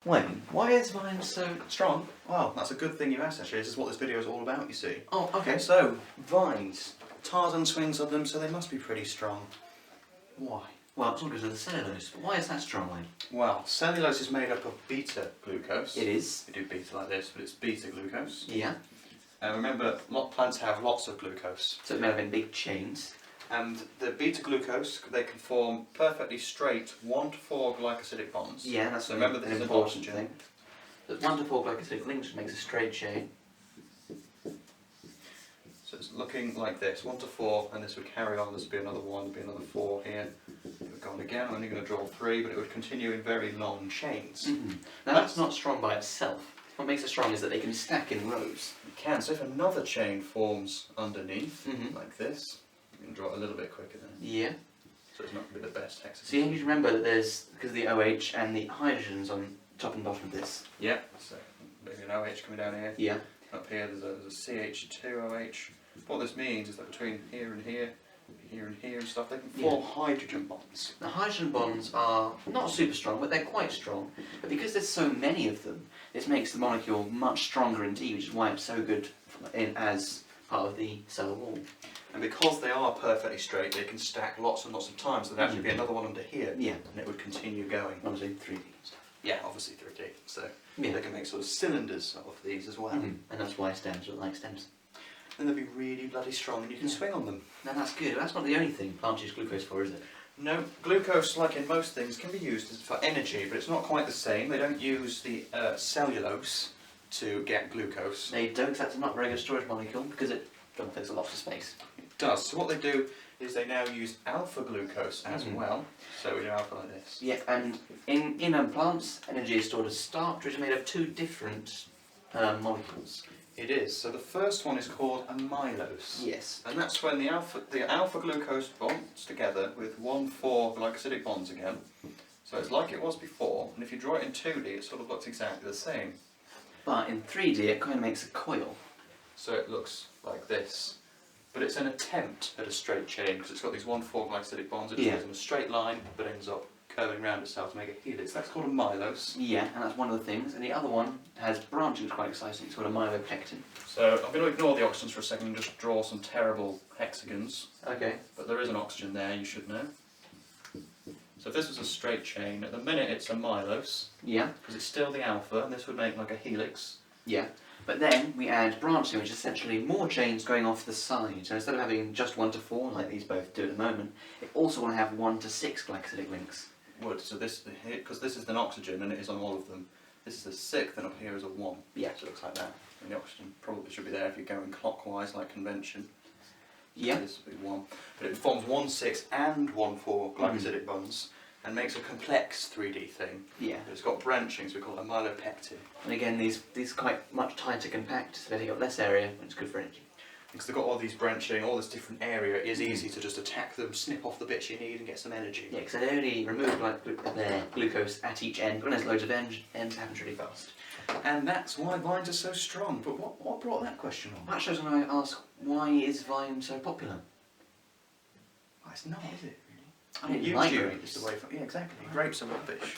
Wayne, why is Vine so strong? Well, that's a good thing you asked actually. This is what this video is all about, you see. Oh, okay. So, vines. Tarzan swings on them, so they must be pretty strong. Why? Well, it's all because of the cellulose, but why is that strong, Wayne? Well, cellulose is made up of beta-glucose. It is. We do beta like this, but it's beta-glucose. Yeah. And remember, plants have lots of glucose. So it's made up in big chains. And the beta-glucose, they can form perfectly straight 1 to 4 glycosidic bonds. Yeah, that's so remember this an is important oxygen. thing. There's 1 to 4 glycosidic links, which makes a straight chain. So it's looking like this, 1 to 4, and this would carry on. This would be another 1, there'd be another 4 here. It would go on again. I'm only going to draw 3, but it would continue in very long chains. Mm-hmm. Now that's not strong by itself. What makes it strong is that they can stack in rows. It can. So if another chain forms underneath, Mm-hmm. like this, you can draw it a little bit quicker then. Yeah. So it's not going to be the best hexagon. So you need to remember that there's, because of the OH and the hydrogens on top and bottom of this. Yeah. So maybe an OH coming down here. Yeah. Up here there's a CH2OH. What this means is that between here and here, here and here and stuff, they can form hydrogen bonds. The hydrogen bonds are not super strong, but they're quite strong. But because there's so many of them, this makes the molecule much stronger indeed, which is why it's so good as part of the cell wall. And because they are perfectly straight, they can stack lots and lots of times. So there'd actually be another one under here, Yeah. and it would continue going. Obviously 3D and stuff. Yeah, obviously 3D. So Yeah. they can make sort of cylinders of these as well. And that's why stems look like stems. Then they'll be really bloody strong, and you can swing on them. Now that's good. That's not the only thing plants use glucose for, is it? No, glucose, like in most things, can be used for energy, but it's not quite the same. They don't use the cellulose to get glucose. They don't, 'cause that's not a very good storage molecule, because it takes a lot of space. It does. So what they do is they now use alpha glucose as well. So we do alpha like this. Yeah, and in plants, energy is stored as starch, which is made of 2 different molecules. It is. So the first one is called amylose. Yes. And that's when the alpha glucose bonds together with 1,4 glycosidic bonds again. So it's like it was before, and if you draw it in 2D, it sort of looks exactly the same. But in 3D, it kind of makes a coil. So it looks like this. But it's an attempt at a straight chain, because it's got these 1,4 glycosidic bonds. It goes in a straight line, but ends up curving around itself to make a helix. That's called amylose. Yeah, and that's one of the things. And the other one has branching, which is quite exciting. It's called a myelopectin. So I'm going to ignore the oxygens for a second and just draw some terrible hexagons. Okay. But there is an oxygen there, you should know. So if this was a straight chain, at the minute it's amylose, Yeah. because it's still the alpha, and this would make like a helix. Yeah. But then we add branching, which is essentially more chains going off the side. So instead of having just 1 to 4, like these both do at the moment, it also want to have 1 to 6 glycosidic links. Would. So this, because this is an oxygen and it is on all of them, this is a 6, then up here is a 1. Yeah. So it looks like that. And the oxygen probably should be there if you're going clockwise like convention. Yeah. So this would be 1. But it forms 1, 6 and 1, 4 glycosidic bonds and makes a complex 3D thing. Yeah. It's got branching, so we call it a myelopectin. And again, these quite much tighter compact, so they take up less area, which is good for energy. Because they've got all these branching, all this different area, it is easy to just attack them, snip off the bits you need and get some energy. Yeah, because they only remove glucose at each end. When there's loads of ends, it happens really fast. And that's why vines are so strong. But what brought that question on? That shows when I ask, why is Vine so popular? Well, it's not, is it? I didn't like YouTube grapes. is the way for... Yeah, exactly. Grapes are rubbish.